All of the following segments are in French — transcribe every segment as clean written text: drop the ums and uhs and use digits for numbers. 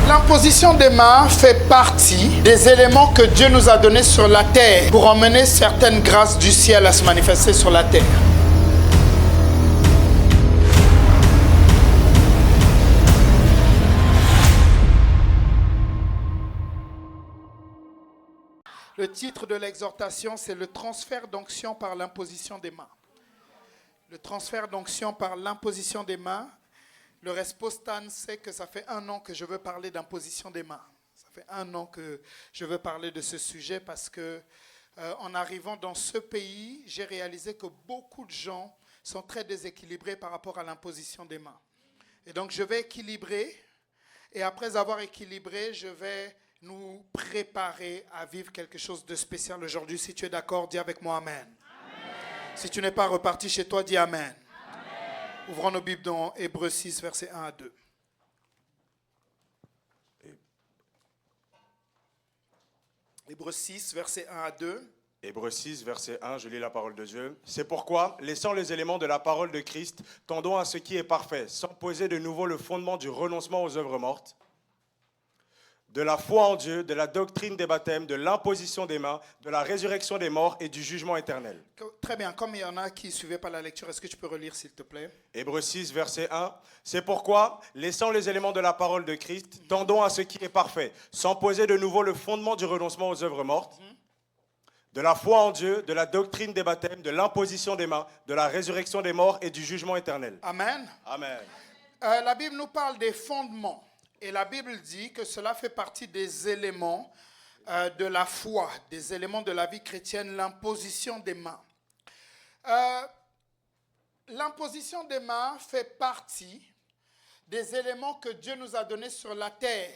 L'imposition des mains fait partie des éléments que Dieu nous a donnés sur la terre pour emmener certaines grâces du ciel à se manifester sur la terre. Le titre de l'exhortation, c'est le transfert d'onction par l'imposition des mains. Le transfert d'onction par l'imposition des mains. Le Respostan sait que ça fait 1 an que je veux parler d'imposition des mains. Ça fait 1 an que je veux parler de ce sujet parce que en arrivant dans ce pays, j'ai réalisé que beaucoup de gens sont très déséquilibrés par rapport à l'imposition des mains. Et donc je vais équilibrer et après avoir équilibré, je vais nous préparer à vivre quelque chose de spécial aujourd'hui. Si tu es d'accord, dis avec moi Amen. Amen. Si tu n'es pas reparti chez toi, dis Amen. Amen. Ouvrons nos Bibles dans Hébreux 6, versets 1 à 2. Hébreux 6, versets 1 à 2. Hébreux 6, verset 1, je lis la parole de Dieu. C'est pourquoi, laissant les éléments de la parole de Christ, tendons à ce qui est parfait, sans poser de nouveau le fondement du renoncement aux œuvres mortes, de la foi en Dieu, de la doctrine des baptêmes, de l'imposition des mains, de la résurrection des morts et du jugement éternel. Très bien, comme il y en a qui ne suivaient pas la lecture, est-ce que tu peux relire s'il te plaît? Hébreux 6, verset 1. C'est pourquoi, laissant les éléments de la parole de Christ, tendons à ce qui est parfait, sans poser de nouveau le fondement du renoncement aux œuvres mortes, de la foi en Dieu, de la doctrine des baptêmes, de l'imposition des mains, de la résurrection des morts et du jugement éternel. Amen. Amen. La Bible nous parle des fondements. Et la Bible dit que cela fait partie des éléments de la foi, des éléments de la vie chrétienne, l'imposition des mains. L'imposition des mains fait partie des éléments que Dieu nous a donnés sur la terre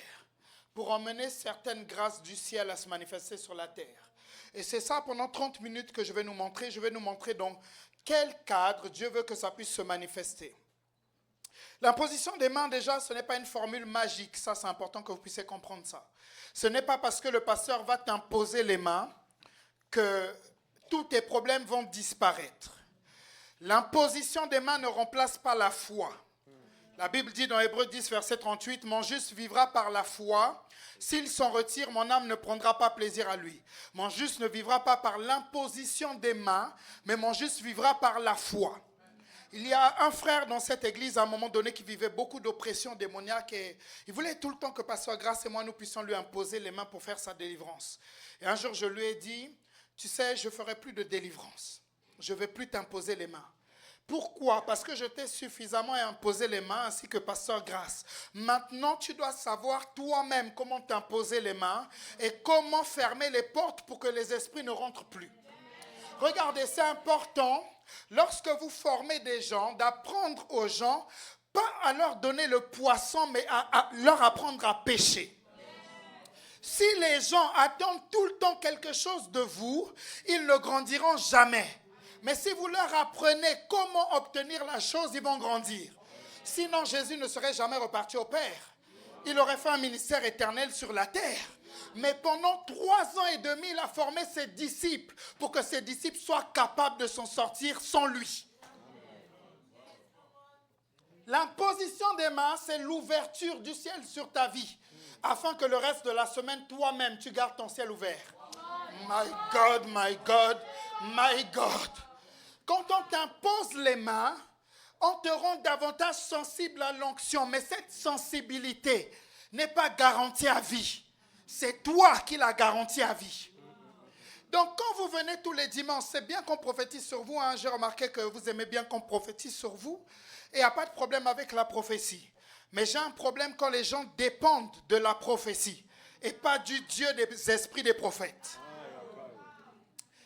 pour emmener certaines grâces du ciel à se manifester sur la terre. Et c'est ça pendant 30 minutes que je vais nous montrer. Je vais nous montrer dans quel cadre Dieu veut que ça puisse se manifester. L'imposition des mains, déjà, ce n'est pas une formule magique. Ça, c'est important que vous puissiez comprendre ça. Ce n'est pas parce que le pasteur va t'imposer les mains que tous tes problèmes vont disparaître. L'imposition des mains ne remplace pas la foi. La Bible dit dans Hébreux 10, verset 38, « Mon juste vivra par la foi. S'il s'en retire, mon âme ne prendra pas plaisir à lui. Mon juste ne vivra pas par l'imposition des mains, mais mon juste vivra par la foi. » Il y a un frère dans cette église à un moment donné qui vivait beaucoup d'oppression démoniaque et il voulait tout le temps que Pasteur Grace et moi nous puissions lui imposer les mains pour faire sa délivrance. Et un jour je lui ai dit, tu sais, je ne ferai plus de délivrance. Je ne vais plus t'imposer les mains. Pourquoi? Parce que je t'ai suffisamment imposé les mains ainsi que Pasteur Grace. Maintenant, tu dois savoir toi-même comment t'imposer les mains et comment fermer les portes pour que les esprits ne rentrent plus. Regardez, c'est important, lorsque vous formez des gens, d'apprendre aux gens, pas à leur donner le poisson, mais à leur apprendre à pêcher. Si les gens attendent tout le temps quelque chose de vous, ils ne grandiront jamais. Mais si vous leur apprenez comment obtenir la chose, ils vont grandir. Sinon, Jésus ne serait jamais reparti au Père. Il aurait fait un ministère éternel sur la terre. Mais pendant 3 ans et demi, il a formé ses disciples pour que ses disciples soient capables de s'en sortir sans lui. L'imposition des mains, c'est l'ouverture du ciel sur ta vie, afin que le reste de la semaine, toi-même, tu gardes ton ciel ouvert. My God, my God, my God. Quand on t'impose les mains, on te rend davantage sensible à l'onction, mais cette sensibilité n'est pas garantie à vie. C'est toi qui la garantis à vie. Donc quand vous venez tous les dimanches, c'est bien qu'on prophétise sur vous. J'ai remarqué que vous aimez bien qu'on prophétise sur vous. Et il n'y a pas de problème avec la prophétie. Mais j'ai un problème quand les gens dépendent de la prophétie et pas du Dieu des esprits des prophètes.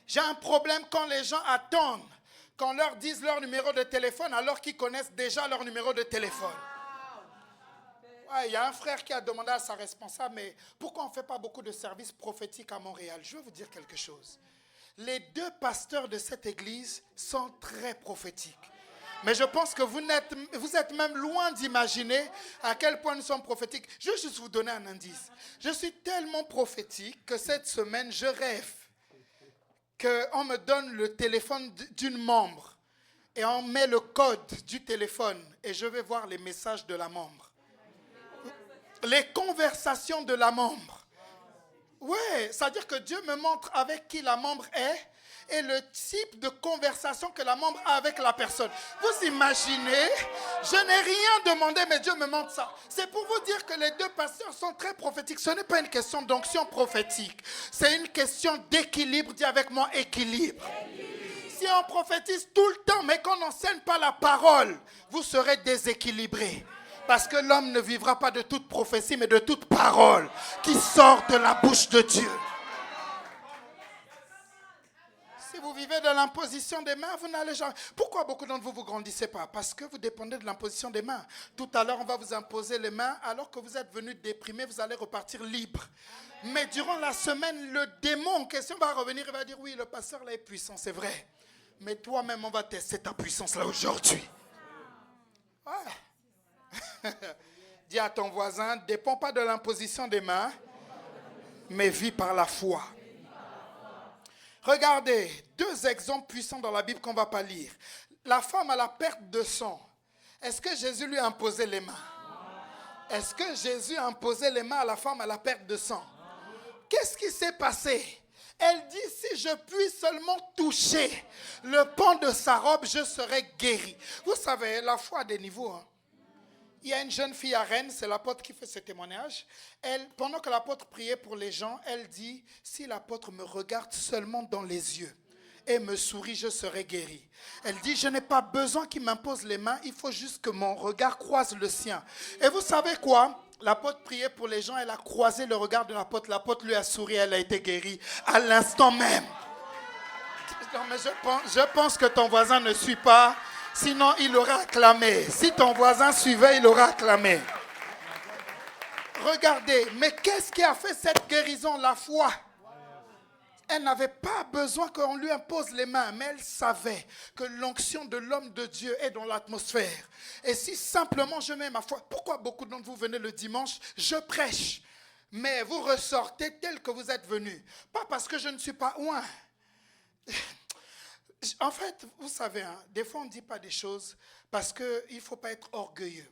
J'ai un problème quand les gens attendent qu'on leur dise leur numéro de téléphone alors qu'ils connaissent déjà leur numéro de téléphone. Il y a un frère qui a demandé à sa responsable, mais pourquoi on ne fait pas beaucoup de services prophétiques à Montréal? Je vais vous dire quelque chose. Les 2 pasteurs de cette église sont très prophétiques. Mais je pense que vous êtes même loin d'imaginer à quel point nous sommes prophétiques. Je vais juste vous donner un indice. Je suis tellement prophétique que cette semaine, je rêve qu'on me donne le téléphone d'une membre et on met le code du téléphone et je vais voir les messages de la membre. les conversations de la membre. Oui, c'est-à-dire que Dieu me montre avec qui la membre est et le type de conversation que la membre a avec la personne. Vous imaginez, je n'ai rien demandé, mais Dieu me montre ça. C'est pour vous dire que les deux pasteurs sont très prophétiques. Ce n'est pas une question d'onction prophétique. C'est une question d'équilibre. Dis avec moi, équilibre. Si on prophétise tout le temps, mais qu'on n'enseigne pas la parole, vous serez déséquilibré. Parce que l'homme ne vivra pas de toute prophétie, mais de toute parole qui sort de la bouche de Dieu. Si vous vivez de l'imposition des mains, vous n'allez jamais... Pourquoi beaucoup d'entre vous ne grandissez pas? Parce que vous dépendez de l'imposition des mains. Tout à l'heure, on va vous imposer les mains. Alors que vous êtes venu déprimé, vous allez repartir libre. Mais durant la semaine, le démon en question va revenir et va dire, oui, le pasteur là est puissant, c'est vrai. Mais toi-même, on va tester ta puissance là aujourd'hui. Ouais. Dis à ton voisin, ne dépend pas de l'imposition des mains, mais vis par la foi. Regardez, deux exemples puissants dans la Bible qu'on ne va pas lire. La femme à la perte de sang. Est-ce que Jésus lui a imposé les mains? Est-ce que Jésus a imposé les mains à la femme à la perte de sang? Qu'est-ce qui s'est passé? Elle dit, si je puis seulement toucher le pan de sa robe, je serai guérie. Vous savez, la foi a des niveaux. Hein. Il y a une jeune fille à Rennes, c'est l'apôtre qui fait ce témoignage. Elle, pendant que l'apôtre priait pour les gens, elle dit, si l'apôtre me regarde seulement dans les yeux et me sourit, je serai guérie. Elle dit, je n'ai pas besoin qu'il m'impose les mains, il faut juste que mon regard croise le sien. Et vous savez quoi? L'apôtre priait pour les gens, elle a croisé le regard de l'apôtre lui a souri, elle a été guérie à l'instant même. Non, mais je pense que ton voisin ne suit pas, sinon il aurait acclamé. Si ton voisin suivait, il aurait acclamé. Regardez, mais qu'est-ce qui a fait cette guérison? La foi. Elle n'avait pas besoin qu'on lui impose les mains, mais elle savait que l'onction de l'homme de Dieu est dans l'atmosphère. Et si simplement je mets ma foi, pourquoi beaucoup d'entre vous venez le dimanche? Je prêche, mais vous ressortez tel que vous êtes venus. Pas parce que je ne suis pas oint. En fait, vous savez, hein, des fois on ne dit pas des choses parce qu'il ne faut pas être orgueilleux.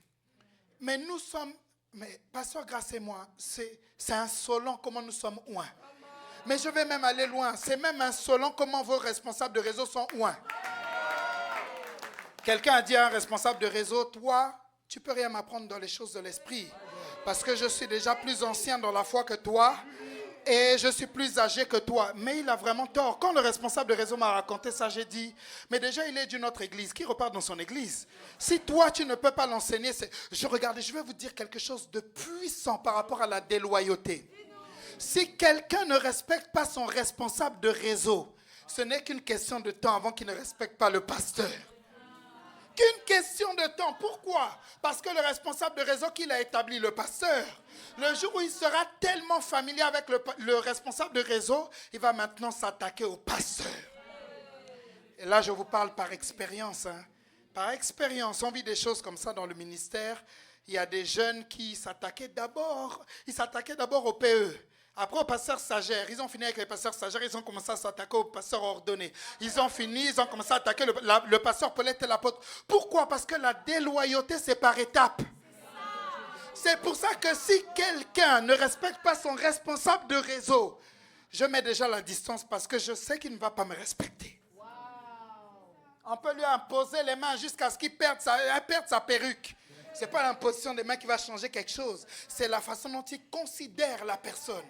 Mais nous sommes, mais Pasteur Grace et moi, c'est insolent comment nous sommes oints. Mais je vais même aller loin. C'est même insolent comment vos responsables de réseau sont oints. Quelqu'un a dit à un responsable de réseau, toi, tu ne peux rien m'apprendre dans les choses de l'esprit. Parce que je suis déjà plus ancien dans la foi que toi. Et je suis plus âgé que toi. Mais il a vraiment tort. Quand le responsable de réseau m'a raconté ça, j'ai dit, mais déjà il est d'une autre église. Qui repart dans son église? Si toi tu ne peux pas l'enseigner, je vais vous dire quelque chose de puissant par rapport à la déloyauté. Si quelqu'un ne respecte pas son responsable de réseau, ce n'est qu'une question de temps avant qu'il ne respecte pas le pasteur. Qu'une question de temps. Pourquoi? Parce que le responsable de réseau qu'il a établi, le pasteur, le jour où il sera tellement familier avec le responsable de réseau, il va maintenant s'attaquer au pasteur. Et là, je vous parle par expérience. Hein. Par expérience, on vit des choses comme ça dans le ministère. Il y a des jeunes qui s'attaquaient d'abord au PE. Après au pasteur stagiaire, ils ont fini avec les pasteurs stagiaires, ils ont commencé à s'attaquer au pasteur ordonné. Ils ont commencé à attaquer le pasteur Paulette et l'apôtre. Pourquoi? Parce que la déloyauté, c'est par étapes. C'est pour ça que si quelqu'un ne respecte pas son responsable de réseau, je mets déjà la distance parce que je sais qu'il ne va pas me respecter. On peut lui imposer les mains jusqu'à ce qu'il perde sa perruque. Ce n'est pas l'imposition des mains qui va changer quelque chose. C'est la façon dont il considère la personne.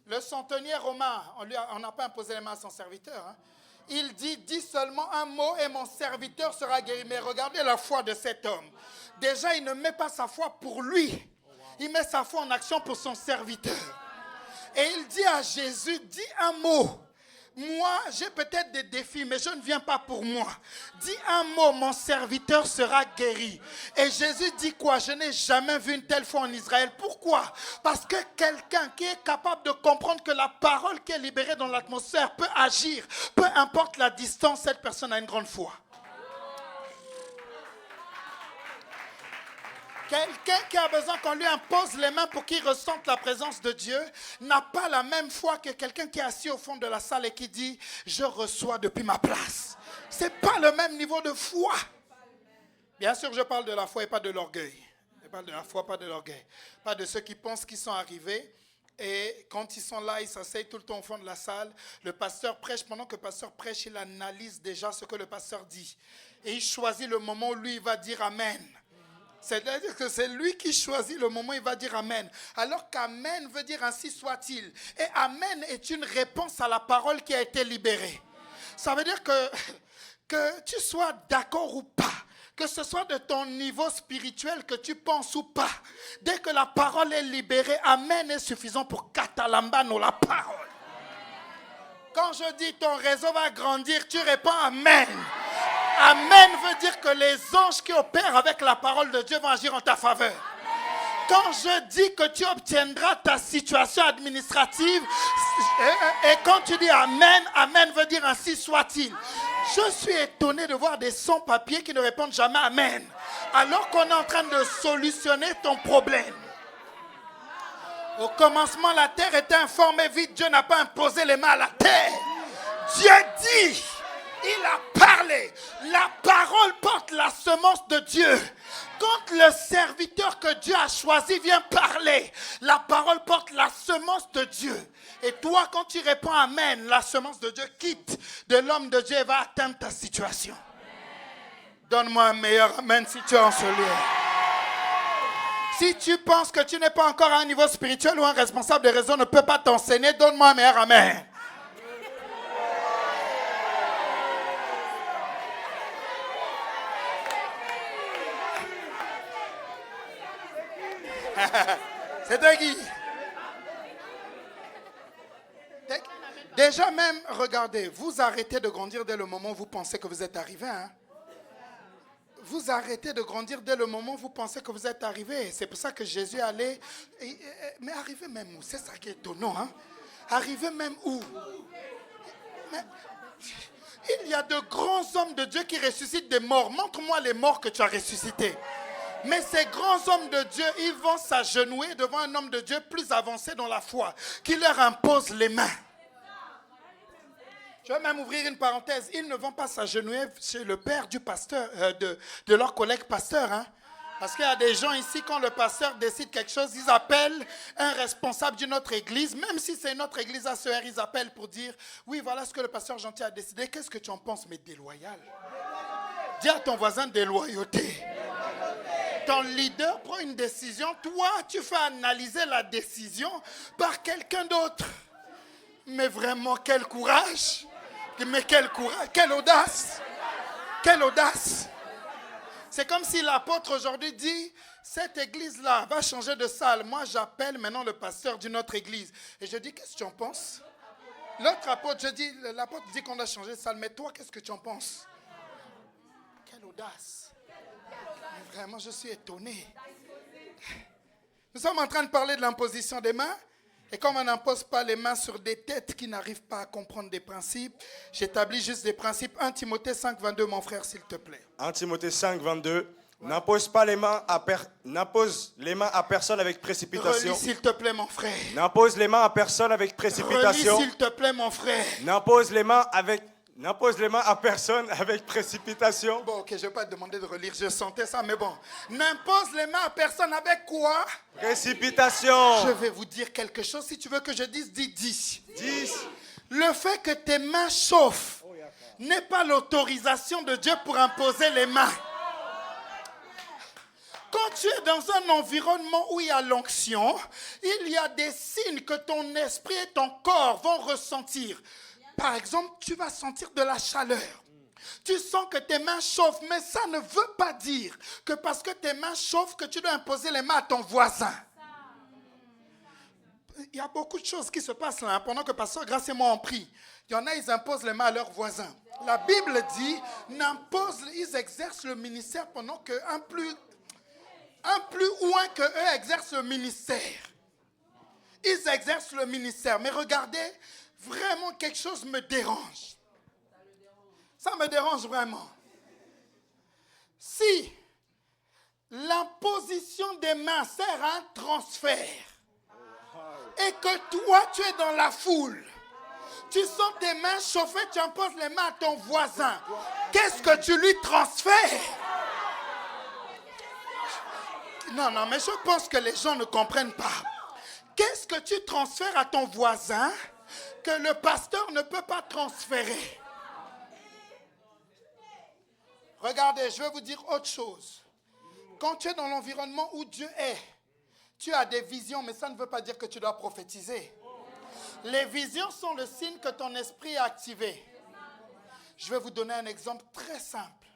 Le centenier romain, on n'a pas imposé les mains à son serviteur. Hein. Il dit, dis seulement un mot et mon serviteur sera guéri. Mais regardez la foi de cet homme. Déjà, il ne met pas sa foi pour lui. Il met sa foi en action pour son serviteur. Et il dit à Jésus, dis un mot. Moi, j'ai peut-être des défis, mais je ne viens pas pour moi. Dis un mot, mon serviteur sera guéri. Et Jésus dit quoi? Je n'ai jamais vu une telle foi en Israël. Pourquoi? Parce que quelqu'un qui est capable de comprendre que la parole qui est libérée dans l'atmosphère peut agir. Peu importe la distance, cette personne a une grande foi. Quelqu'un qui a besoin qu'on lui impose les mains pour qu'il ressente la présence de Dieu n'a pas la même foi que quelqu'un qui est assis au fond de la salle et qui dit « Je reçois depuis ma place ». Ce n'est pas le même niveau de foi. Bien sûr, je parle de la foi et pas de l'orgueil. Je parle de la foi, pas de l'orgueil. Pas de ceux qui pensent qu'ils sont arrivés et quand ils sont là, ils s'asseyent tout le temps au fond de la salle. Le pasteur prêche. Pendant que le pasteur prêche, il analyse déjà ce que le pasteur dit. Et il choisit le moment où lui, il va dire Amen. C'est-à-dire que c'est lui qui choisit le moment où il va dire Amen. Alors qu'Amen veut dire ainsi soit-il. Et Amen est une réponse à la parole qui a été libérée. Ça veut dire que tu sois d'accord ou pas, que ce soit de ton niveau spirituel que tu penses ou pas, dès que la parole est libérée, Amen est suffisant pour catalambano la parole. Quand je dis ton réseau va grandir, tu réponds Amen. Amen veut dire que les anges qui opèrent avec la parole de Dieu vont agir en ta faveur. Quand je dis que tu obtiendras ta situation administrative, et quand tu dis Amen, Amen veut dire ainsi soit-il. Je suis étonné de voir des sans-papiers qui ne répondent jamais Amen, alors qu'on est en train de solutionner ton problème. Au commencement, la terre était informe et vide. Dieu n'a pas imposé les mains à la terre. Dieu dit, il a parlé. La parole porte la semence de Dieu. Quand le serviteur que Dieu a choisi vient parler, la parole porte la semence de Dieu. Et toi, quand tu réponds Amen, la semence de Dieu quitte de l'homme de Dieu et va atteindre ta situation. Donne-moi un meilleur Amen si tu es en ce lieu. Si tu penses que tu n'es pas encore à un niveau spirituel ou un responsable de réseau ne peut pas t'enseigner, donne-moi un meilleur Amen. C'était qui? Déjà même, regardez, vous arrêtez de grandir dès le moment où vous pensez que vous êtes arrivé. Hein? Vous arrêtez de grandir dès le moment où vous pensez que vous êtes arrivé. C'est pour ça que Jésus allait... Mais arrivé même où? C'est ça qui est étonnant. Hein? Arrivé même où? Mais, il y a de grands hommes de Dieu qui ressuscitent des morts. Montre-moi les morts que tu as ressuscités. Mais ces grands hommes de Dieu, ils vont s'agenouiller devant un homme de Dieu plus avancé dans la foi, qui leur impose les mains. Je vais même ouvrir une parenthèse. Ils ne vont pas s'agenouiller chez le père du pasteur, de leur collègue pasteur. Hein? Parce qu'il y a des gens ici, quand le pasteur décide quelque chose, ils appellent un responsable d'une autre église. Même si c'est notre église ACR, ils appellent pour dire, oui, voilà ce que le pasteur gentil a décidé. Qu'est-ce que tu en penses? Mais déloyal. Dis à ton voisin déloyauté. Ton leader prend une décision, toi, tu fais analyser la décision par quelqu'un d'autre. Mais vraiment, quel courage! Mais quel courage! Quelle audace! Quelle audace! C'est comme si l'apôtre aujourd'hui dit, cette église-là va changer de salle. Moi, j'appelle maintenant le pasteur d'une autre église. Et je dis, qu'est-ce que tu en penses? L'autre apôtre, l'apôtre dit qu'on a changé de salle. Mais toi, qu'est-ce que tu en penses? Quelle audace! Mais vraiment, je suis étonné. Nous sommes en train de parler de l'imposition des mains. Et comme on n'impose pas les mains sur des têtes qui n'arrivent pas à comprendre des principes, j'établis juste des principes. 1 Timothée 5, 22, mon frère, s'il te plaît. 1 Timothée 5, 22. Ouais. N'impose les mains à personne avec précipitation. Relis, s'il te plaît, mon frère. N'impose les mains à personne avec précipitation. Relis, s'il te plaît, mon frère. N'impose les mains à personne avec précipitation. Bon, ok, je ne vais pas te demander de relire, je sentais ça, mais bon. N'impose les mains à personne avec quoi? Précipitation. Je vais vous dire quelque chose. Si tu veux que je dise, dis 10. 10. Le fait que tes mains chauffent n'est pas l'autorisation de Dieu pour imposer les mains. Quand tu es dans un environnement où il y a l'onction, il y a des signes que ton esprit et ton corps vont ressentir. Par exemple, tu vas sentir de la chaleur. Tu sens que tes mains chauffent, mais ça ne veut pas dire que parce que tes mains chauffent, que tu dois imposer les mains à ton voisin. Il y a beaucoup de choses qui se passent là, hein, pendant que Pasteur Grâce et moi on prie. Il y en a, ils imposent les mains à leurs voisins. La Bible dit, ils exercent le ministère pendant qu'un plus loin que eux exercent le ministère. Ils exercent le ministère. Mais regardez, vraiment quelque chose me dérange. Ça me dérange vraiment. Si l'imposition des mains sert à un transfert et que toi tu es dans la foule, tu sens tes mains chauffer, tu imposes les mains à ton voisin, qu'est-ce que tu lui transfères? Non, mais je pense que les gens ne comprennent pas. Qu'est-ce que tu transfères à ton voisin que le pasteur ne peut pas transférer? Regardez, je vais vous dire autre chose. Quand tu es dans l'environnement où Dieu est, tu as des visions, mais ça ne veut pas dire que tu dois prophétiser. Les visions sont le signe que ton esprit est activé. Je vais vous donner un exemple très simple.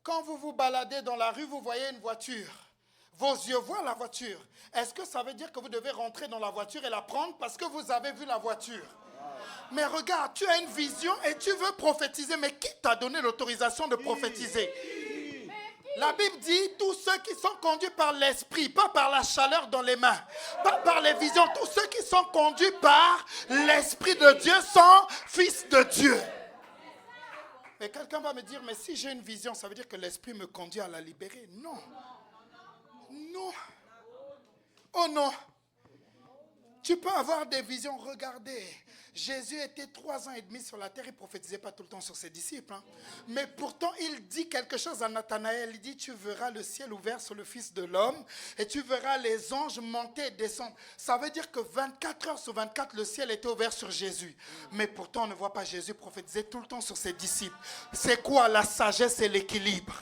Quand vous vous baladez dans la rue, vous voyez une voiture. Vos yeux voient la voiture. Est-ce que ça veut dire que vous devez rentrer dans la voiture et la prendre parce que vous avez vu la voiture? Mais regarde, tu as une vision et tu veux prophétiser. Mais qui t'a donné l'autorisation de prophétiser? La Bible dit, tous ceux qui sont conduits par l'esprit, pas par la chaleur dans les mains, pas par les visions, tous ceux qui sont conduits par l'esprit de Dieu sont fils de Dieu. Mais quelqu'un va me dire, mais si j'ai une vision, ça veut dire que l'esprit me conduit à la libérer. Non. Non. Oh non. Tu peux avoir des visions. Regardez, Jésus était 3 ans et demi sur la terre. Il ne prophétisait pas tout le temps sur ses disciples. Mais pourtant, il dit quelque chose à Nathanaël. Il dit, tu verras le ciel ouvert sur le Fils de l'homme et tu verras les anges monter et descendre. Ça veut dire que 24 heures sur 24, le ciel était ouvert sur Jésus. Mais pourtant, on ne voit pas Jésus prophétiser tout le temps sur ses disciples. C'est quoi la sagesse et l'équilibre?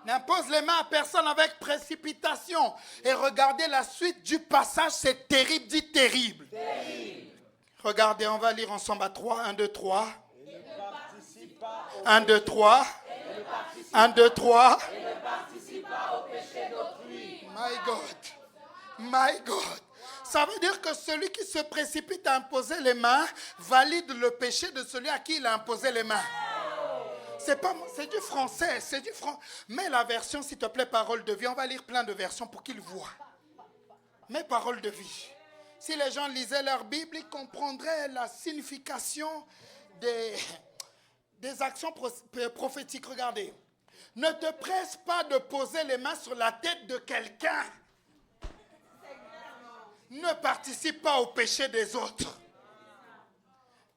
N'impose les mains à personne avec précipitation. Et regardez la suite du passage, c'est terrible, dit terrible. Regardez, on va lire ensemble à 3, 1, 2, 3. 1, 2, 3. 1, 2, 3. My God. My God. Ça veut dire que celui qui se précipite à imposer les mains valide le péché de celui à qui il a imposé les mains. C'est du français, c'est du français. Mets la version, s'il te plaît, parole de vie. On va lire plein de versions pour qu'ils voient. Mets parole de vie. Si les gens lisaient leur Bible, ils comprendraient la signification des actions prophétiques. Regardez. Ne te presse pas de poser les mains sur la tête de quelqu'un. Ne participe pas au péché des autres.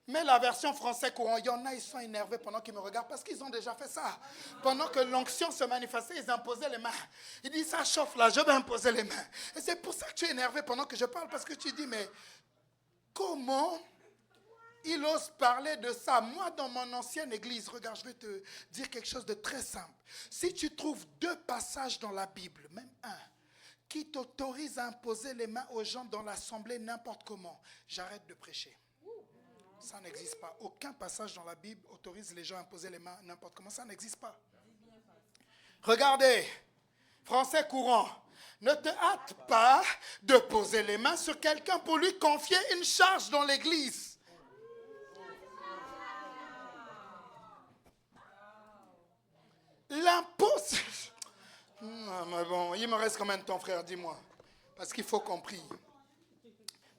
Mais la version français courant, il y en a, ils sont énervés pendant qu'ils me regardent parce qu'ils ont déjà fait ça. Pendant que l'onction se manifestait, ils imposaient les mains. Ils disent, ça chauffe là, je vais imposer les mains. Et c'est pour ça que tu es énervé pendant que je parle, parce que tu dis, mais comment il ose parler de ça? Moi, dans mon ancienne église, regarde, je vais te dire quelque chose de très simple. Si tu trouves 2 passages dans la Bible, même un, qui t'autorise à imposer les mains aux gens dans l'assemblée n'importe comment, j'arrête de prêcher. Ça n'existe pas. Aucun passage dans la Bible autorise les gens à imposer les mains n'importe comment. Ça n'existe pas. Regardez, français courant. Ne te hâte pas de poser les mains sur quelqu'un pour lui confier une charge dans l'église. L'impose. Mais bon, il me reste combien de temps, frère? Dis-moi. Parce qu'il faut qu'on prie.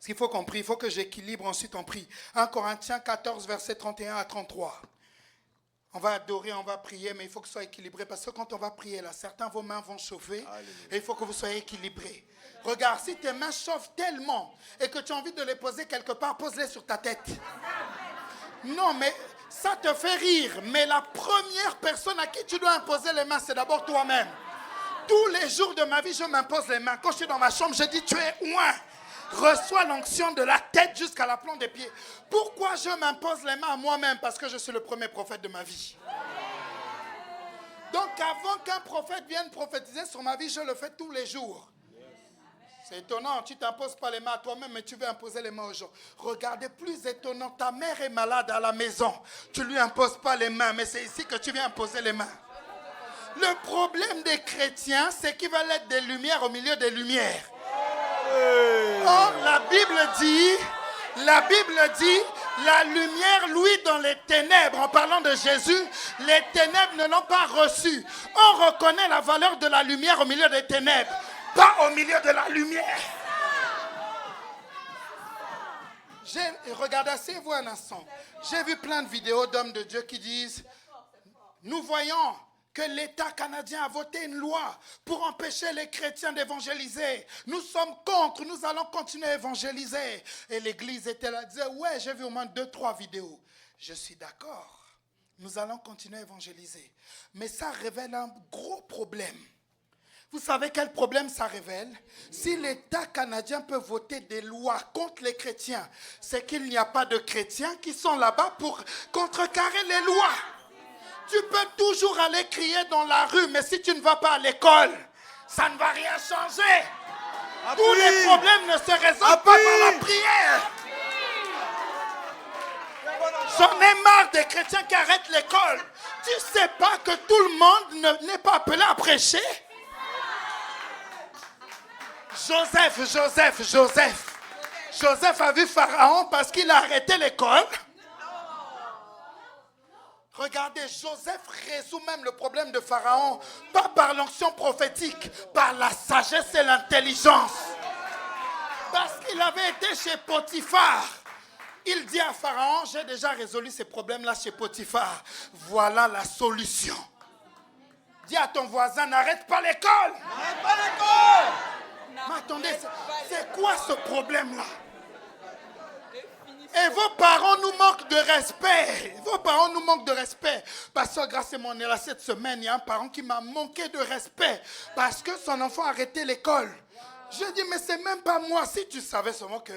Il faut que j'équilibre, ensuite on prie. 1 Corinthiens 14, versets 31 à 33. On va adorer, on va prier, mais il faut que ce soit équilibré. Parce que quand on va prier, là, certains, vos mains vont chauffer. Et il faut que vous soyez équilibrés. Regarde, si tes mains chauffent tellement et que tu as envie de les poser quelque part, pose-les sur ta tête. Non, mais ça te fait rire. Mais la première personne à qui tu dois imposer les mains, c'est d'abord toi-même. Tous les jours de ma vie, je m'impose les mains. Quand je suis dans ma chambre, je dis, tu es loin. Reçois l'onction de la tête jusqu'à la plante des pieds. Pourquoi je m'impose les mains à moi-même? Parce que je suis le premier prophète de ma vie. Donc avant qu'un prophète vienne prophétiser sur ma vie, je le fais tous les jours. C'est étonnant, tu ne t'imposes pas les mains à toi-même, mais tu veux imposer les mains aux gens. Regardez, plus étonnant, ta mère est malade à la maison. Tu ne lui imposes pas les mains, mais c'est ici que tu viens imposer les mains. Le problème des chrétiens, c'est qu'ils veulent être des lumières au milieu des lumières. Or, la Bible dit, la lumière, lui, dans les ténèbres, en parlant de Jésus, les ténèbres ne l'ont pas reçu. On reconnaît la valeur de la lumière au milieu des ténèbres, pas au milieu de la lumière. Regardez, asseyez-vous un instant. J'ai vu plein de vidéos d'hommes de Dieu qui disent, nous voyons que l'État canadien a voté une loi pour empêcher les chrétiens d'évangéliser. Nous sommes contre, nous allons continuer à évangéliser. Et l'église était là, disait, ouais, j'ai vu au moins 2-3 vidéos. Je suis d'accord, nous allons continuer à évangéliser. Mais ça révèle un gros problème. Vous savez quel problème ça révèle? Si l'État canadien peut voter des lois contre les chrétiens, c'est qu'il n'y a pas de chrétiens qui sont là-bas pour contrecarrer les lois. Tu peux toujours aller crier dans la rue, mais si tu ne vas pas à l'école, ça ne va rien changer. Tous les problèmes ne se résolvent pas par la prière. J'en ai marre des chrétiens qui arrêtent l'école. Tu ne sais pas que tout le monde n'est pas appelé à prêcher? Joseph a vu Pharaon parce qu'il a arrêté l'école. Regardez, Joseph résout même le problème de Pharaon, pas par l'onction prophétique, par la sagesse et l'intelligence. Parce qu'il avait été chez Potiphar. Il dit à Pharaon, j'ai déjà résolu ces problèmes-là chez Potiphar. Voilà la solution. Dis à ton voisin, n'arrête pas l'école. N'arrête pas l'école. Mais attendez, c'est quoi ce problème-là? Et vos parents nous manquent de respect. Vos parents nous manquent de respect. Pasteur Grâce et moi, on est là cette semaine. Il y a un parent qui m'a manqué de respect parce que son enfant a arrêté l'école. Je dis, mais c'est même pas moi. Si tu savais seulement que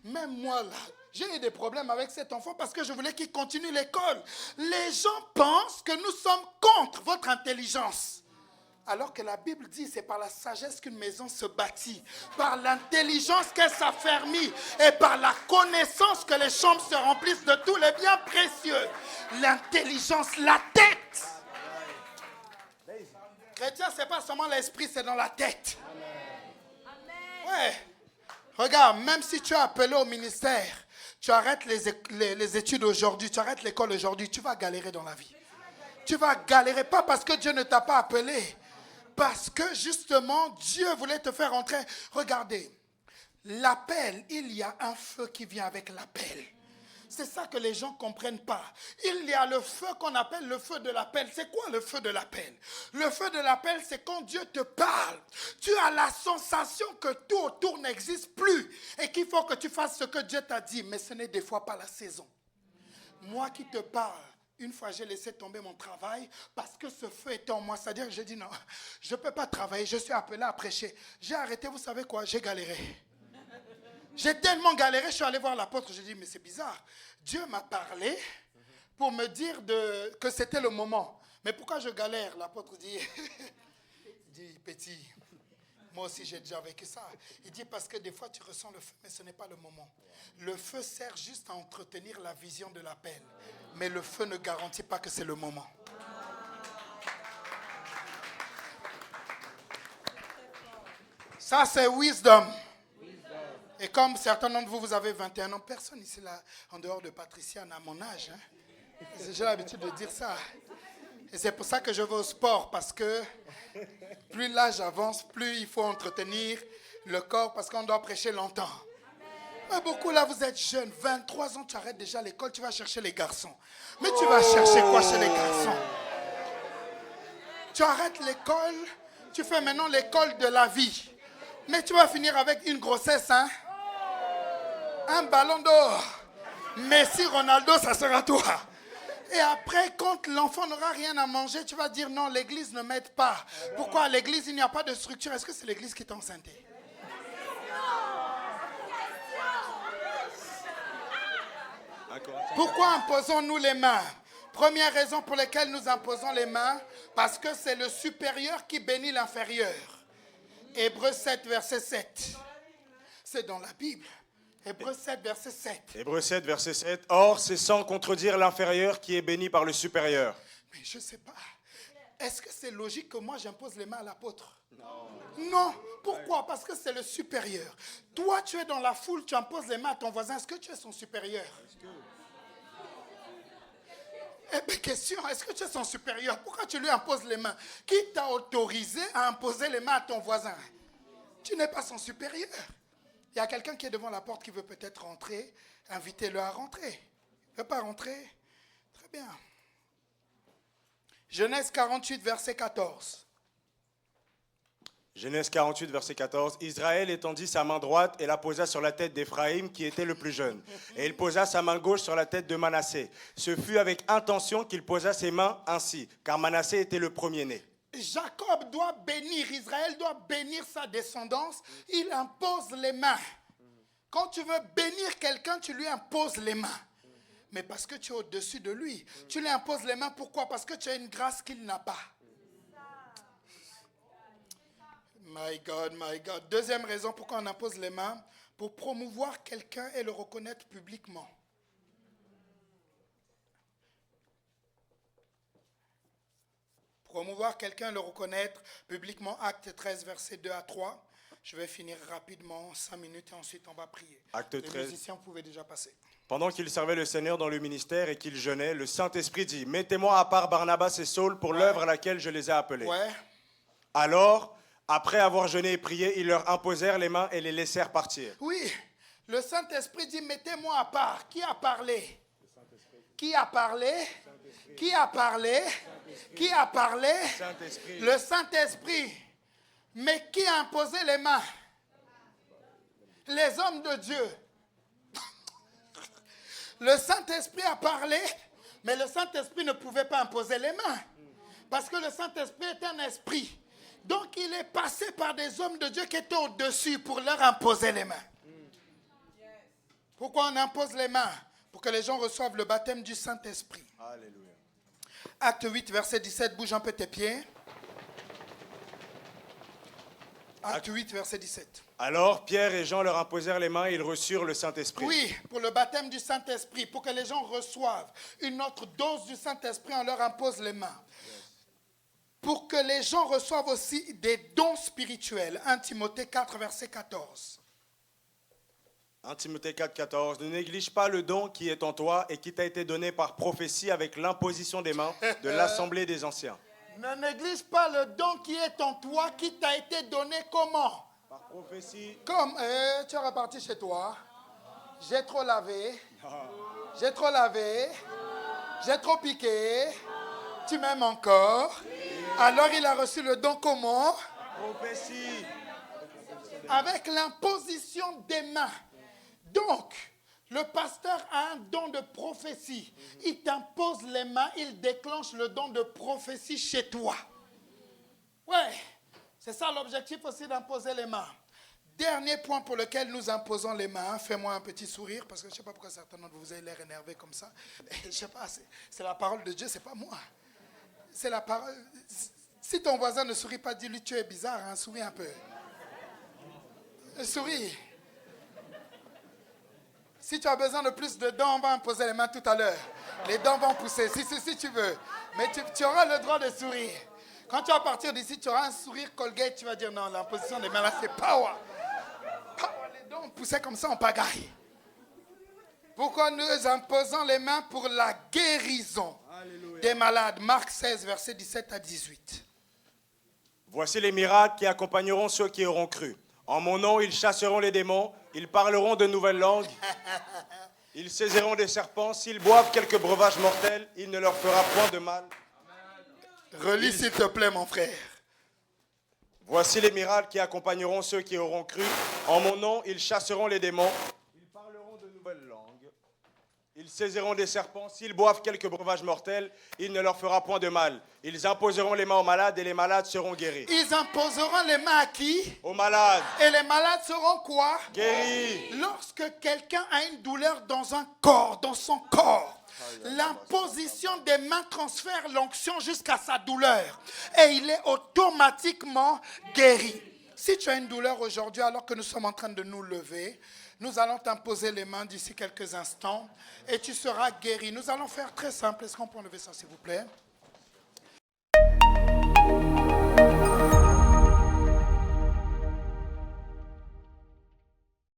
même moi, là, j'ai eu des problèmes avec cet enfant parce que je voulais qu'il continue l'école. Les gens pensent que nous sommes contre votre intelligence. Alors que la Bible dit, c'est par la sagesse qu'une maison se bâtit, par l'intelligence qu'elle s'affermit et par la connaissance que les chambres se remplissent de tous les biens précieux. L'intelligence, la tête. Chrétien, ce n'est pas seulement l'esprit, c'est dans la tête. Ouais. Regarde, même si tu es appelé au ministère, tu arrêtes les études aujourd'hui, tu arrêtes l'école aujourd'hui, tu vas galérer dans la vie. Tu vas galérer, pas parce que Dieu ne t'a pas appelé. Parce que justement, Dieu voulait te faire entrer. Regardez, l'appel, il y a un feu qui vient avec l'appel. C'est ça que les gens ne comprennent pas. Il y a le feu qu'on appelle le feu de l'appel. C'est quoi le feu de l'appel? Le feu de l'appel, c'est quand Dieu te parle. Tu as la sensation que tout autour n'existe plus et qu'il faut que tu fasses ce que Dieu t'a dit. Mais ce n'est des fois pas la saison. Moi qui te parle, une fois, j'ai laissé tomber mon travail parce que ce feu était en moi. C'est-à-dire que j'ai dit non, je ne peux pas travailler, je suis appelé à prêcher. J'ai arrêté, vous savez quoi, j'ai galéré. J'ai tellement galéré, je suis allé voir l'apôtre, j'ai dit, mais c'est bizarre. Dieu m'a parlé pour me dire que c'était le moment. Mais pourquoi je galère? L'apôtre dit, petit, moi aussi j'ai déjà vécu ça. Il dit, parce que des fois tu ressens le feu, mais ce n'est pas le moment. Le feu sert juste à entretenir la vision de l'appel. Mais le feu ne garantit pas que c'est le moment. Ça, c'est wisdom. Et comme certains d'entre vous, vous avez 21 ans, personne ici, là, en dehors de Patricia, n'a mon âge. Hein. J'ai l'habitude de dire ça. Et c'est pour ça que je vais au sport, parce que plus l'âge avance, plus il faut entretenir le corps, parce qu'on doit prêcher longtemps. Mais beaucoup là, vous êtes jeunes, 23 ans, tu arrêtes déjà l'école, tu vas chercher les garçons. Mais tu vas chercher quoi chez les garçons? Tu arrêtes l'école, tu fais maintenant l'école de la vie. Mais tu vas finir avec une grossesse, hein? Un ballon d'or. Messi, Ronaldo, ça sera toi. Et après, quand l'enfant n'aura rien à manger, tu vas dire non, l'église ne m'aide pas. Pourquoi à l'église, il n'y a pas de structure? Est-ce que c'est l'église qui t'a enceinté? Pourquoi imposons-nous les mains? Première raison pour laquelle nous imposons les mains, parce que c'est le supérieur qui bénit l'inférieur. Hébreux 7, verset 7. C'est dans la Bible. Hébreux 7, verset 7. Hébreux 7, verset 7. Or, c'est sans contredire l'inférieur qui est béni par le supérieur. Mais je ne sais pas. Est-ce que c'est logique que moi j'impose les mains à l'apôtre? Non. Non. Pourquoi? Parce que c'est le supérieur. Toi, tu es dans la foule, tu imposes les mains à ton voisin. Est-ce que tu es son supérieur? Eh bien, question, est-ce que tu es son supérieur? Pourquoi tu lui imposes les mains? Qui t'a autorisé à imposer les mains à ton voisin? Tu n'es pas son supérieur. Il y a quelqu'un qui est devant la porte qui veut peut-être rentrer. Invitez-le à rentrer. Il ne veut pas rentrer? Très bien. Genèse 48, verset 14. Genèse 48, verset 14. Israël étendit sa main droite et la posa sur la tête d'Éphraïm, qui était le plus jeune. Et il posa sa main gauche sur la tête de Manassé. Ce fut avec intention qu'il posa ses mains ainsi, car Manassé était le premier-né. Jacob doit bénir, Israël doit bénir sa descendance, il impose les mains. Quand tu veux bénir quelqu'un, tu lui imposes les mains. Mais parce que tu es au-dessus de lui, tu lui imposes les mains. Pourquoi? Parce que tu as une grâce qu'il n'a pas. My God, my God. Deuxième raison pourquoi on impose les mains, pour promouvoir quelqu'un et le reconnaître publiquement. Promouvoir quelqu'un et le reconnaître publiquement. Acte 13, versets 2 à 3. Je vais finir rapidement, 5 minutes, et ensuite on va prier. Acte 13. Les musiciens pouvaient déjà passer. Pendant qu'il servait le Seigneur dans le ministère et qu'il jeûnait, le Saint-Esprit dit, « Mettez-moi à part Barnabas et Saul pour l'œuvre à laquelle je les ai appelés. Ouais. Alors, après avoir jeûné et prié, ils leur imposèrent les mains et les laissèrent partir. Oui, le Saint-Esprit dit, mettez-moi à part. Qui a parlé? Qui a parlé? Qui a parlé? Qui a parlé? Saint-Esprit. Le Saint-Esprit. Mais qui a imposé les mains? Les hommes de Dieu. Le Saint-Esprit a parlé, mais le Saint-Esprit ne pouvait pas imposer les mains. Parce que le Saint-Esprit est un esprit. Donc il est passé par des hommes de Dieu qui étaient au-dessus pour leur imposer les mains. Pourquoi on impose les mains? Pour que les gens reçoivent le baptême du Saint-Esprit. Alléluia. Acte 8, verset 17, bouge un peu tes pieds. Acte 8, verset 17. Alors, Pierre et Jean leur imposèrent les mains et ils reçurent le Saint-Esprit. Oui, pour le baptême du Saint-Esprit, pour que les gens reçoivent une autre dose du Saint-Esprit, on leur impose les mains. Pour que les gens reçoivent aussi des dons spirituels. 1 Timothée 4, verset 14. 1 Timothée 4, 14. Ne néglige pas le don qui est en toi et qui t'a été donné par prophétie avec l'imposition des mains de l'Assemblée des anciens. Ne néglige pas le don qui est en toi, qui t'a été donné comment? Par prophétie. Comme, tu es reparti chez toi. J'ai trop lavé. J'ai trop lavé. J'ai trop piqué. Tu m'aimes encore. Alors il a reçu le don comment? Prophétie. Avec l'imposition des mains. Donc, le pasteur a un don de prophétie. Il t'impose les mains, il déclenche le don de prophétie chez toi. Ouais, c'est ça l'objectif aussi d'imposer les mains. Dernier point pour lequel nous imposons les mains. Fais-moi un petit sourire parce que je ne sais pas pourquoi certains d'entre vous avez l'air énervés comme ça. Je ne sais pas, c'est la parole de Dieu, ce n'est pas moi. C'est la parole. Si ton voisin ne sourit pas, dis-lui tu es bizarre, hein, souris un peu. Souris. Si tu as besoin de plus de dents, on va imposer les mains tout à l'heure. Les dents vont pousser, si tu veux. Mais tu auras le droit de sourire. Quand tu vas partir d'ici, tu auras un sourire Colgate, tu vas dire non, l'imposition des mains là, c'est power. Power, les dents poussaient comme ça en pagaille. Pourquoi nous imposons les mains? Pour la guérison des malades. Marc 16, versets 17 à 18. Voici les miracles qui accompagneront ceux qui auront cru. En mon nom, ils chasseront les démons, ils parleront de nouvelles langues, ils saisiront des serpents, s'ils boivent quelques breuvages mortels, il ne leur fera point de mal. Relis s'il te plaît, mon frère. Voici les miracles qui accompagneront ceux qui auront cru. En mon nom, ils chasseront les démons, ils parleront de nouvelles langues, ils saisiront des serpents, s'ils boivent quelques breuvages mortels, il ne leur fera point de mal. Ils imposeront les mains aux malades et les malades seront guéris. Ils imposeront les mains à qui? Aux malades. Et les malades seront quoi? Guéris. Lorsque quelqu'un a une douleur dans un corps, dans son corps, l'imposition des mains transfère l'onction jusqu'à sa douleur. Et il est automatiquement guéri. Si tu as une douleur aujourd'hui, alors que nous sommes en train de nous lever, nous allons t'imposer les mains d'ici quelques instants et tu seras guéri. Nous allons faire très simple. Est-ce qu'on peut enlever ça, s'il vous plaît?